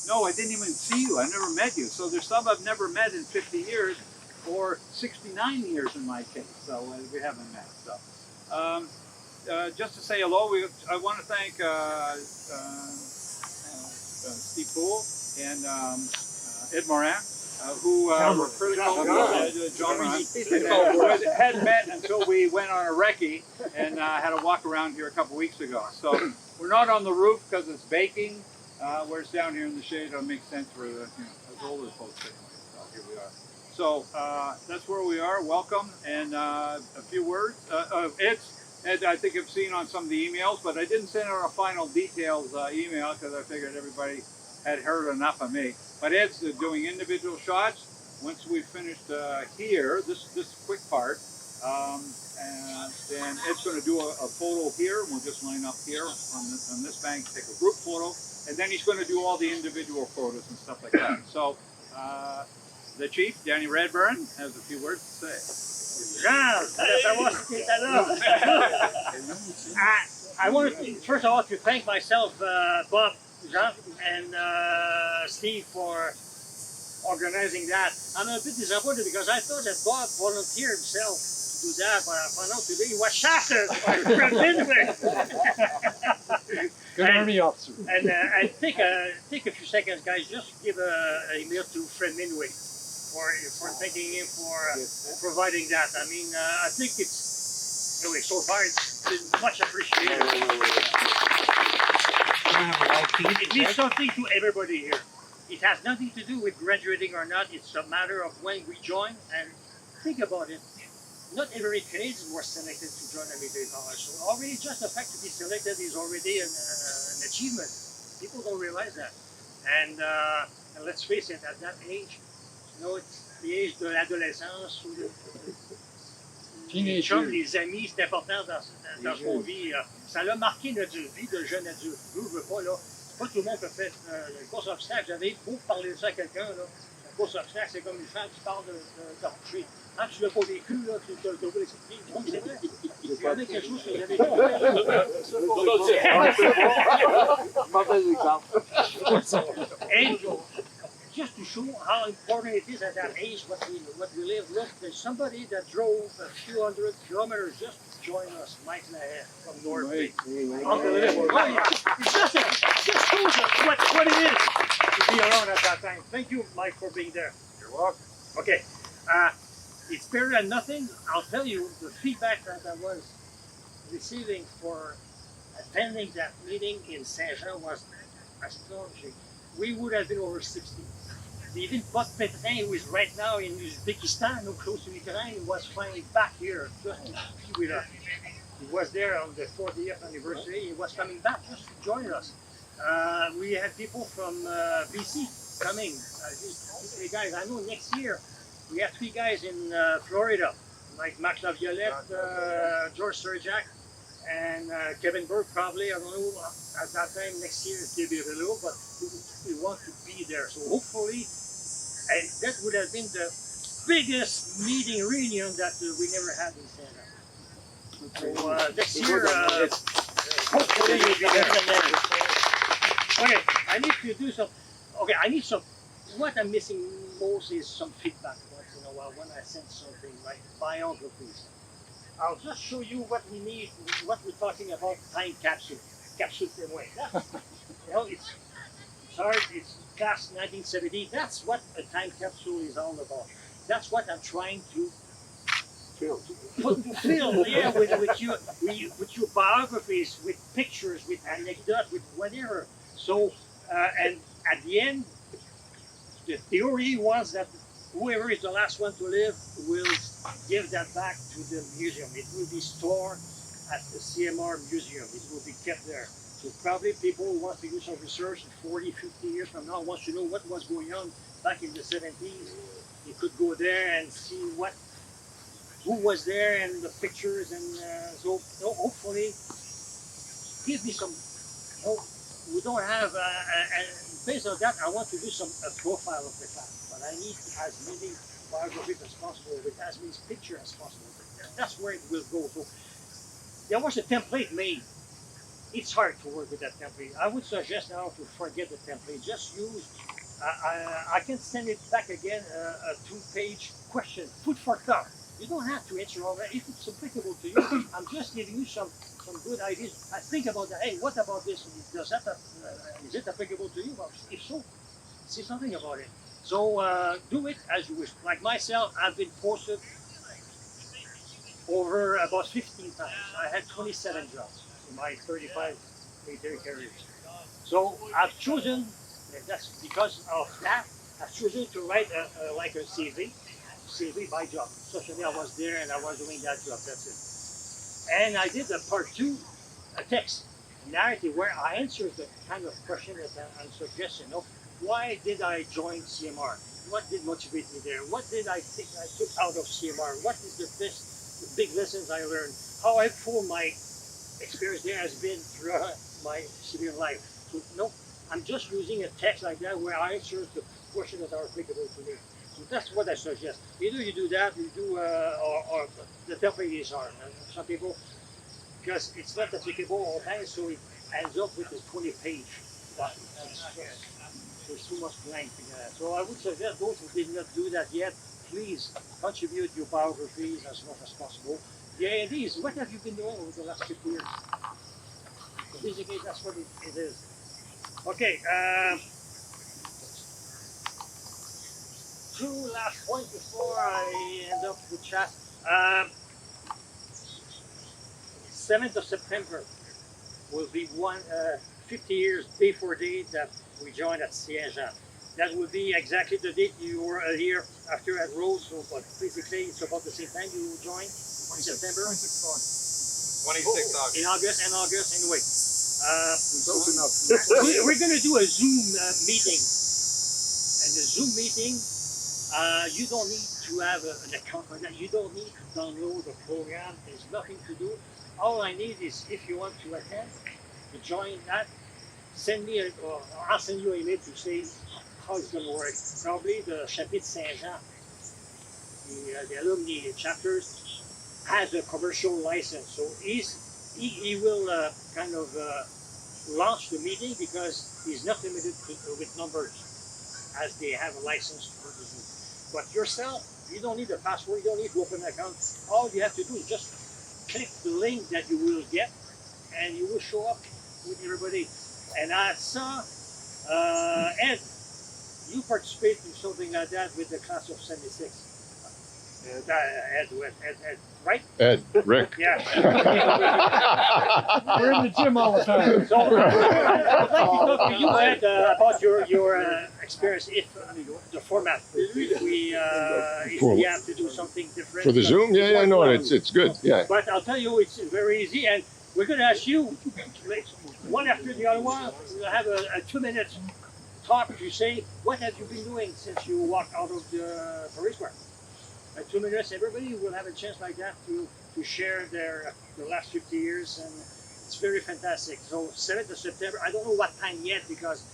No, I didn't even see you. I never met you. So there's some I've never met in 50 years, or 69 years in my case. So we haven't met. So just to say hello, I want to thank Steve Poole and Ed Morin, who were critical. John Morin, had met until we went on a recce and had a walk around here a couple weeks ago. So we're not on the roof because it's baking. Where it's down here in the shade, it'll make sense for the, as older folks anyway. So here we are. So that's where we are. Welcome, and a few words. Ed, I think I've seen on some of the emails, but I didn't send out a final details email because I figured everybody had heard enough of me. But Ed's doing individual shots. Once we finished here, this quick part, and then Ed's going to do a photo here. We'll just line up here on this bank, take a group photo. And then he's going to do all the individual photos and stuff like that. So, the chief, Danny Redburn, has a few words to say. I want to, first of all, to thank myself, Bob, Jean, and Steve for organizing that. I'm a bit disappointed because I thought that Bob volunteered himself to do that, but I found out today he was shafted by Good Army officer. And I take a few seconds, guys. Just give an email to Fred Minway for thanking him for providing that. I mean, I think it's anyway. So far, it's been much appreciated. It means something to everybody here. It has nothing to do with graduating or not. It's a matter of when we join. And think about it. Not every Canadian was selected to join the military college. So already just the fact to be selected is already an achievement. People don't realize that. And let's face it, at that age, it's the age de l'adolescence ou les amis, c'est important dans son vie. Ça l'a marqué notre vie de jeune adulte. Je veux pas, là. Pas tout le monde peut faire une course obstacle. J'avais beau parler de ça à quelqu'un, là. Une course obstacle, c'est comme une femme qui parle de coucher. Quand tu l'as pas vécu, là, tu t'as oublié l'expliquer. Donc c'est vrai. Il y avait quelque chose que j'avais And just to show how important it is at that age, what we live. Look, there's somebody that drove a few hundred kilometers just to join us, Mike Lahaye from North Bay. Unbelievable. It just shows us what it is to be around at that time. Thank you, Mike, for being there. You're welcome. Okay. It's better than nothing. I'll tell you, the feedback that I was receiving for attending that meeting in Saint-Jean was astonishing. We would have been over 60. Even Bob Petain, who is right now in Uzbekistan, close to Ukraine, was finally back here just to be with us. He was there on the 40th anniversary. He was coming back just to join us. We had people from BC coming. Hey guys, I know next year we have 3 guys in Florida, like Max Laviolette, George Surjak, and Kevin Burke probably. I don't know, at that time next year it's Gabriel, but we want to be there. So hopefully, and that would have been the biggest meeting reunion that we never had in Canada. So next year, hopefully we'll be there. Okay, I need to do some, what I'm missing most is some feedback once in a while when I send something like biographies. I'll just show you what we need, what we're talking about, time capsule témoin. It's hard, it's class 1970. That's what a time capsule is all about. That's what I'm trying to fill, with your biographies, with pictures, with anecdotes, with whatever. So, and at the end, the theory was that whoever is the last one to live will give that back to the museum. It will be stored at the CMR museum. It will be kept there. So probably people who want to do some research in 40, 50 years from now, wants to know what was going on back in the 70s. You could go there and see who was there and the pictures, and so hopefully give me some. We don't have, and based on that, I want to do a profile of the class, but I need as many biographies as possible with as many pictures as possible. That's where it will go. So there was a template made it's hard to work with that template. I would suggest now to forget the template. Just use. I can send it back again. A 2-page question, food for thought. You don't have to answer all that. If it's applicable to you, I'm just giving you some good ideas. I think about that. Hey, what about this? Does that is it applicable to you? Well, if so, say something about it. So do it as you wish. Like myself, I've been posted over about 15 times. I had 27 jobs in my 35 military careers. So I've chosen, that's because of that, I've chosen to write like a CV by job. Socially, I was there and I was doing that job, that's it. And I did a part 2, a text, a narrative where I answered the kind of question that I'm suggesting. Why did I join CMR? What did motivate me there? What did I think I took out of CMR? What is the big lessons I learned? How helpful my experience there has been throughout my civilian life. So, no, I'm just using a text like that where I answer the questions that are applicable to me. So that's what I suggest. Either you do that, you do, or the template is hard. Some people, because it's not applicable all the time, so it ends up with a 20-page document. There's too much blank. So I would suggest those who did not do that yet, please contribute your biographies as much as possible. The idea is, what have you been doing over the last 50 years? So basically, that's what it is. Okay. 2 last points before I end up the chat. 7th of September will be 50 years day for day that we joined at Siège. That will be exactly the date you were here after at Rose. So, but basically, it's about the same time you joined in September. 26 August. In August, anyway. We're going to do a Zoom meeting. And the Zoom meeting, you don't need to have an account for that. You don't need to download the program. There's nothing to do. All I need is, if you want to attend, to join that, send me or I'll send you an email to say how it's going to work. Probably the Chapitre Saint-Jean, the alumni chapters, has a commercial license. So he will kind of launch the meeting because he's not limited with numbers as they have a license for the Zoom. But yourself, you don't need a password, you don't need to open an account. All you have to do is just click the link that you will get and you will show up with everybody. And I saw, Ed, you participate in something like that with the class of 76. Ed, right? Ed, Rick. Yeah. We're in the gym all the time. So, I'd like to talk to you, Ed, about your experience, if the format, if we have to do something different. For the Zoom? Yeah, no, it's good, yeah. But I'll tell you, it's very easy, and we're going to ask you, one after the other one, we'll have a 2-minute talk to say, what have you been doing since you walked out of the Paris Square? 2 minutes, everybody will have a chance like that to share the last 50 years, and it's very fantastic. So 7th of September, I don't know what time yet because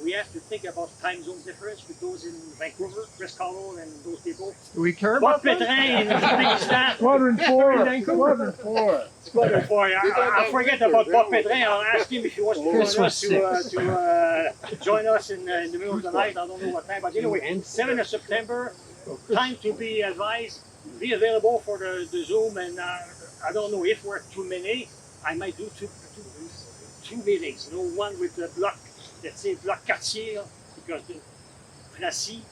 we have to think about time zone difference with those in Vancouver, Presque Hollow, and those people. Do we care Bob about Petrin in Uzbekistan. Squadron 4. Squadron 4. Squadron 4. I forget about Bob Petrin. I'll ask him if he wants to join us in the middle of the night. I don't know what time, but anyway, 7th of September. Time to be advised, be available for the Zoom, and I don't know if we're too many. I might do two meetings. One with the block, let's say block Cartier, because the Tracy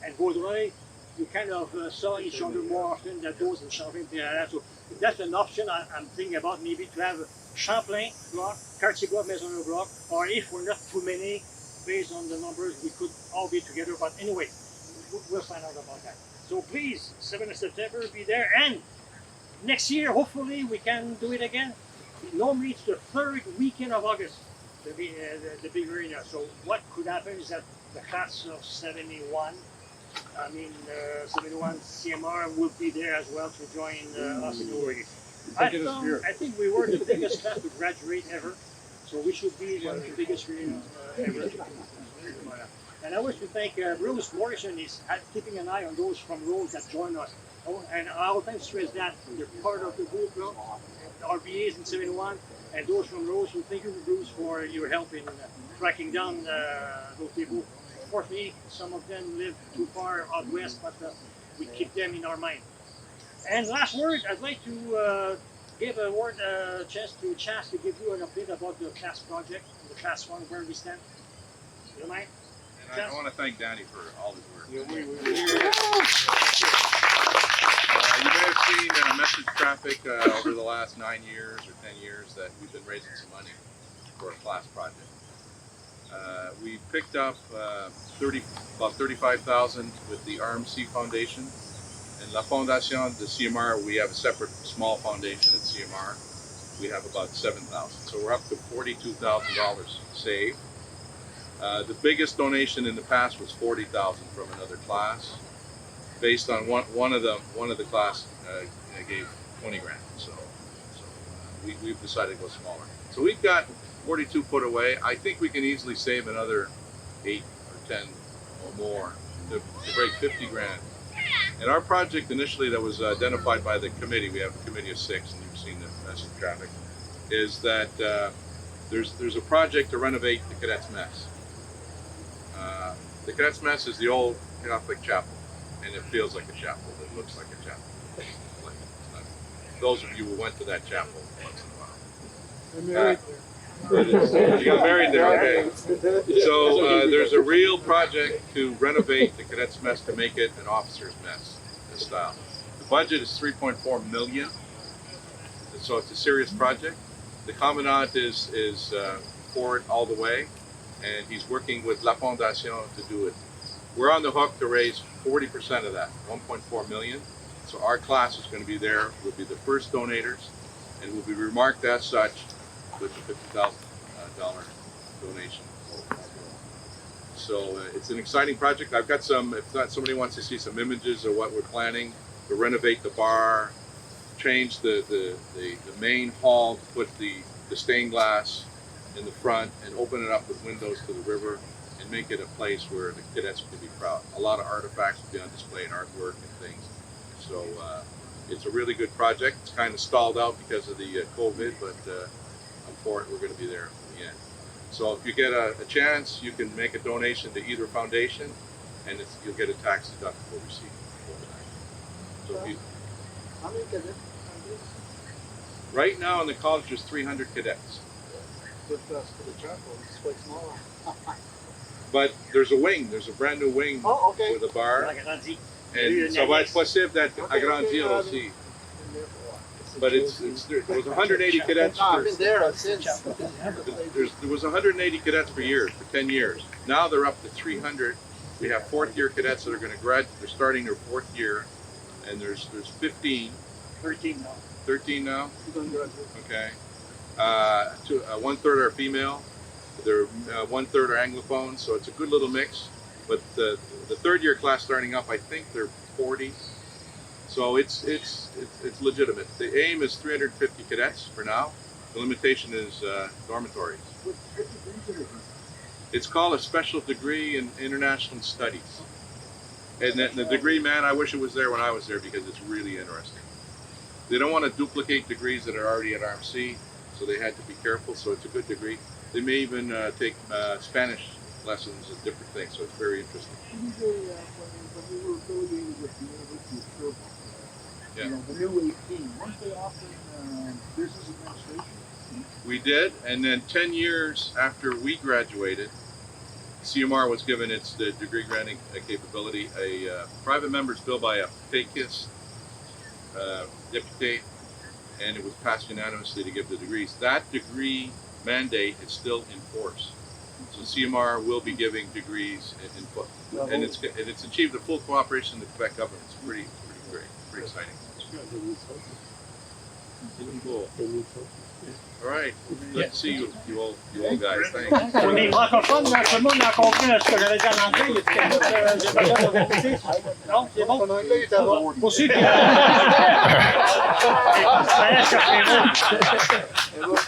and Vaudreuil, you kind of saw each other more often than those in Champlain. So that's an option I'm thinking about, maybe to have Champlain block, Cartier block, Maisonneuve block, or if we're not too many, based on the numbers, we could all be together. But anyway, we'll find out about that. So please, 7th of September, be there. And next year, hopefully, we can do it again. Normally, it's the 3rd weekend of August, the big arena. So what could happen is that the class of 71, 71 CMR will be there as well to join us in Old Brigade. I think we were the biggest class to graduate ever. So we should be one of the biggest arena ever. And I wish to thank Bruce Morrison is keeping an eye on those from Rhodes that join us. Oh, and I always stress that you're part of the group, no? RBAs in 71, and those from Rose, we thank you, Bruce, for your help in tracking down those people. Unfortunately, some of them live too far out west, but we keep them in our mind. And last word, I'd like to give a word, chance to Chas to give you an update about the class project, the class one, where we stand. You mind? And I want to thank Danny for all his work. Yeah, you may have seen message traffic over the last 9 years or 10 years that we've been raising some money for a class project. We picked up about 35,000 with the RMC Foundation. And La Fondation de CMR, we have a separate small foundation at CMR. We have about 7,000. So we're up to $42,000 saved. The biggest donation in the past was 40,000 from another class. Based on one of the class gave 20 grand. So we've decided to go smaller. So we've got 42 put away. I think we can easily save another 8 or 10 or more to break 50 grand. And our project initially that was identified by the committee, we have a committee of 6, and you've seen the message traffic, is that there's a project to renovate the Cadets Mess. The Cadets Mess is the old Catholic chapel, and it feels like a chapel. It looks like a chapel. Those of you who went to that chapel once in a while. You got married there, okay. So there's a real project to renovate the Cadets Mess to make it an officer's mess in style. The budget is $3.4 million, so it's a serious project. The Commandant is for it all the way, and he's working with La Fondation to do it. We're on the hook to raise 40% of that, $1.4 million. So our class is going to be there. We'll be the first donators, and we'll be remarked as such with the $50,000 donation. So it's an exciting project. I've got some, if not somebody wants to see some images of what we're planning to renovate the bar, change the main hall, put the stained glass in the front and open it up with windows to the river and make it a place where the cadets can be proud. A lot of artifacts will be on display and artwork and things. So it's a really good project. It's kind of stalled out because of the COVID, but I'm for it. We're going to be there in the end. So if you get a chance, you can make a donation to either foundation, and you'll get a tax deductible receipt overnight. So if you, How many cadets? right now in the college, there's 300 cadets. But for the chapel, it's quite small. But there's a wing. There's a brand new wing Oh, okay. with a bar. Agrandi. And ça va être possible d'être agrandir aussi. But there was 180 cadets. I've been there since. There was 180 cadets for years, for 10 years. Now they're up to 300. We have fourth-year cadets that are going to graduate. They're starting their 4th year, and there's 15. 13 now. 13 now. Okay. 1/3 are female. They're 1/3 are Anglophone, so it's a good little mix. But the 3rd-year class starting up, I think they're 40. So it's legitimate. The aim is 350 cadets for now. The limitation is dormitories. It's called a special degree in international studies. And the degree, man, I wish it was there when I was there because it's really interesting. They don't want to duplicate degrees that are already at RMC, so they had to be careful. So it's a good degree. They may even take Spanish lessons and different things, so it's very interesting. When we were affiliated with the University of Sherbrooke, Yeah. you know, the new 18, weren't they offering business administration? We did, and then 10 years after we graduated, CMR was given its degree granting capability. A private member's bill by a Péquiste deputy, and it was passed unanimously to give the degrees. That degree mandate is still in force. So CMR will be giving degrees in full, and it's achieved a full cooperation with the Quebec government. It's pretty great, pretty exciting. Cool. All right, let's see you all guys. Thanks. Pour les francophones, tout le monde a compris ce que j'avais dit en anglais. J'ai pas besoin de répéter. Non, c'est bon? En anglais, il était bon. Pour ceux qui...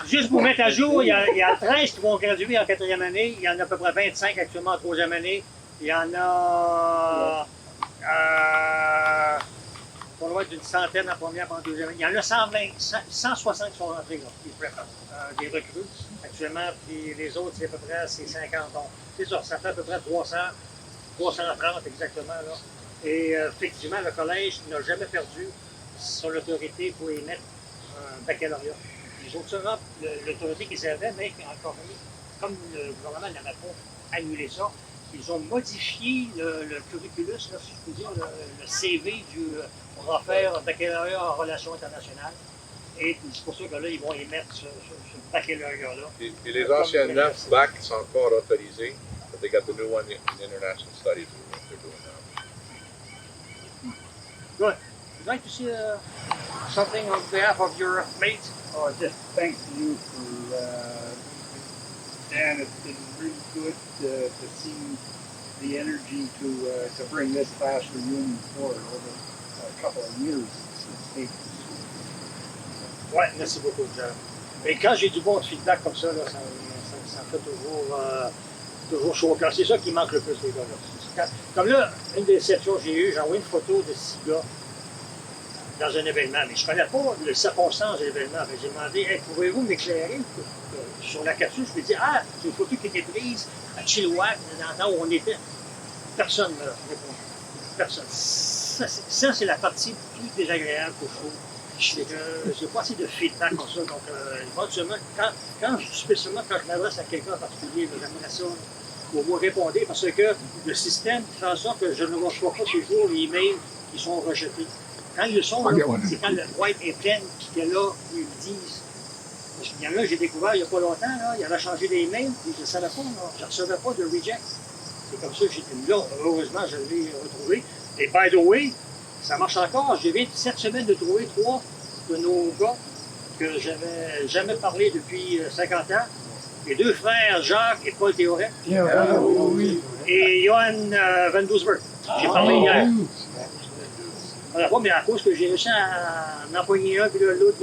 Juste pour mettre à jour, il y a 13 qui vont graduer en 4e année. Il y en a à peu près 25 actuellement en 3e année. Il y en a pas loin d'une centaine en première, en deuxième. Il y en a 160 qui sont rentrés, là, qui préparent, des recrues actuellement, puis les autres, c'est à peu près 50 ans. C'est ça fait à peu près 330 exactement, là. Et effectivement, le collège n'a jamais perdu son autorité pour émettre un baccalauréat. Les autres Europe, l'autorité qu'ils avaient, mais encore comme le gouvernement n'avait pas annulé ça, ils ont modifié le curriculum, là, si je peux dire, le CV pour en faire un baccalauréat en relations internationales. Et c'est pour ça que là, ils vont émettre ce baccalauréat-là. Et les anciens 9 bacs sont encore autorisés, but they got the new one in international studies that they're doing now. Good. Would you like to see something on behalf of your mate? Oh, just thanks to you for, Dan, it's been really good to see the energy to bring this class reunion forward over a couple of years. Oui, merci beaucoup. Et quand j'ai du bon feedback comme ça, là, ça fait toujours chaud au cœur. C'est ça qui manque le plus, les gars. Comme là, une des déceptions que j'ai eues, j'ai envoyé une photo de 6 gars dans un événement, mais je ne connais pas les circonstances de l'événement. J'ai demandé, hey, pouvez-vous m'éclairer sur la capsule? Je me dis, c'est une photo qui a été prise à Chilliwack, dans le temps où on était. Personne ne m'a répondu. Personne. Ça, c'est la partie plus désagréable que je trouve. J'ai pas assez de feedback comme ça. Donc, éventuellement, spécialement quand je m'adresse à quelqu'un en particulier, j'aimerais ça au moins répondre parce que le système fait en sorte que je ne reçois pas toujours les emails qui sont rejetés. Quand ils le sont, c'est quand le boîte est pleine et que là, ils le disent. Parce qu'il y en a, j'ai découvert il n'y a pas longtemps, là, il avait changé des emails et je ne savais pas, je ne recevais pas de reject. C'est comme ça que j'étais là. Heureusement, je l'ai retrouvé. Et by the way, ça marche encore. J'ai viens cette semaine de trouver 3 de nos gars que j'avais jamais parlé depuis 50 ans. Les 2 frères, Jacques et Paul Théoret. Oui. Et Johan Van Doesburg. J'ai parlé hier. Alors, mais à cause que j'ai réussi à en empoigner un, puis l'autre,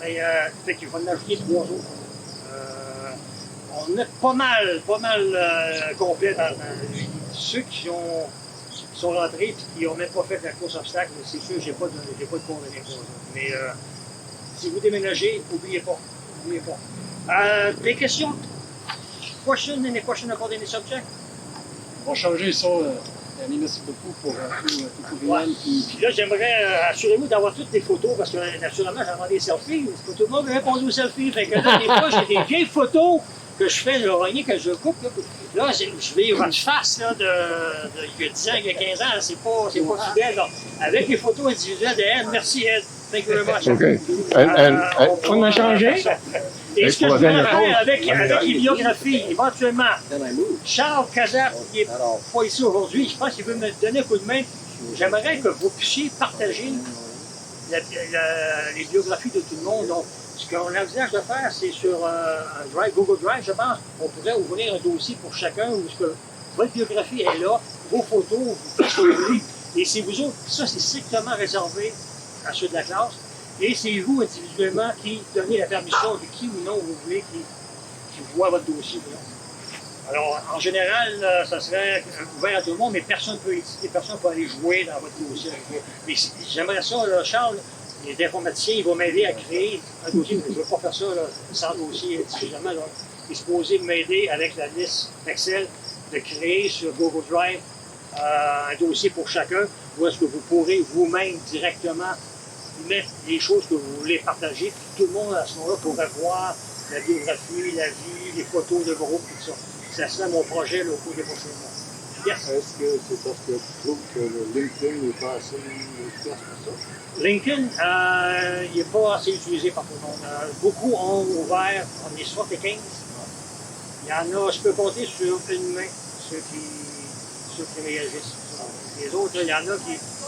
mais fait qu'il va en ajouter 3 autres. On est pas mal complet dans ceux qui sont rentrés et qui n'ont même pas fait la course obstacle. C'est sûr, j'ai pas de convaincre pour eux. Mais si vous déménagez, n'oubliez pas. Des questions? Any question about any subject? On va changer ça. Merci beaucoup pour tout Ouais. Puis là, j'aimerais, assurez-vous d'avoir toutes les photos, parce que naturellement, j'ai demandé des selfies. C'est pas tout le monde qui répond aux selfies. Fait que là, des fois, j'ai des vieilles photos que je fais, le rogner, que je coupe. Là, je vais votre face là, il y a 10 ans, il y a 15 ans, c'est pas fidèle. Là. Avec les photos individuelles de Ed, merci Ed. Thank you very much. Okay. On a changé. Et ce que je voudrais faire avec les biographies, éventuellement, Charles Kazap, qui n'est pas ici aujourd'hui, je pense qu'il veut me donner un coup de main. J'aimerais que vous puissiez partager les biographies de tout le monde. Donc, ce qu'on envisage de faire, c'est sur un Drive, Google Drive, je pense, on pourrait ouvrir un dossier pour chacun où votre biographie est là, vos photos, vous faites ce que vous voulez. Et c'est vous autres, ça c'est strictement réservé à ceux de la classe. Et c'est vous individuellement qui donnez la permission de qui ou non vous voulez qui voit votre dossier. Alors, en général, ça serait ouvert à tout le monde, mais personne ne peut éditer, personne ne peut aller jouer dans votre dossier. Mais j'aimerais ça, là, Charles, les informaticiens, ils vont m'aider à créer un dossier. Je ne veux pas faire ça là, sans dossier individuellement. Ils sont supposés m'aider avec la liste Excel de créer sur Google Drive un dossier pour chacun, où est-ce que vous pourrez vous-même directement mettre les choses que vous voulez partager, puis tout le monde à ce moment-là pourrait voir la biographie, la vie, les photos de groupe, tout ça. Ça serait mon projet là, au cours des prochains mois. Yes. Est-ce que c'est parce que tu trouves que le LinkedIn n'est pas assez efficace pour ça? LinkedIn, il n'est pas assez utilisé par tout le monde. Beaucoup ont ouvert, on est 75. Il y en a, je peux compter sur une main ceux qui réagissent. Les autres, il y en a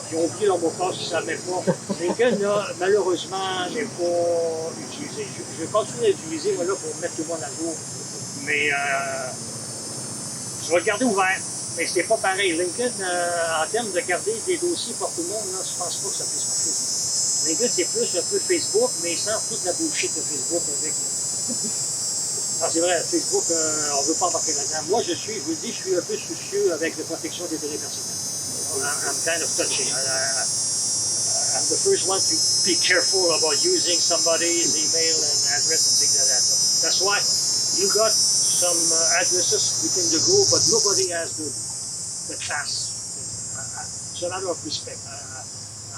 qui ont oublié leur mot de passe, qui ne savaient pas. LinkedIn, là, malheureusement, n'est pas utilisé. Je vais continuer à l'utiliser là, pour mettre tout le monde à jour. Mais je vais le garder ouvert. Mais c'est pas pareil. LinkedIn, en termes de garder des dossiers pour tout le monde, là, je pense pas que ça puisse marcher. LinkedIn, c'est plus un peu Facebook, mais sans toute la bullshit de Facebook avec. Non, c'est vrai, Facebook, on ne veut pas embarquer là-dedans. Moi, je vous dis, je suis un peu soucieux avec la protection des données personnelles. I'm kind of touchy. I'm the first one to be careful about using somebody's email and address and things like that. So that's why you got some addresses within the group, but nobody has the class. It's a matter of respect.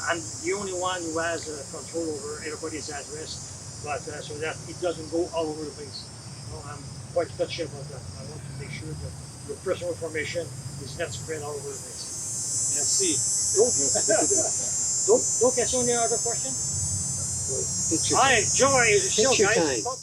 I'm the only one who has control over everybody's address, but so that it doesn't go all over the place. You know, I'm quite touchy about that. I want to make sure that your personal information is not spread all over the place. Merci. Don't question any other question? Take your Hi, Joy, is it Take still your guys? time.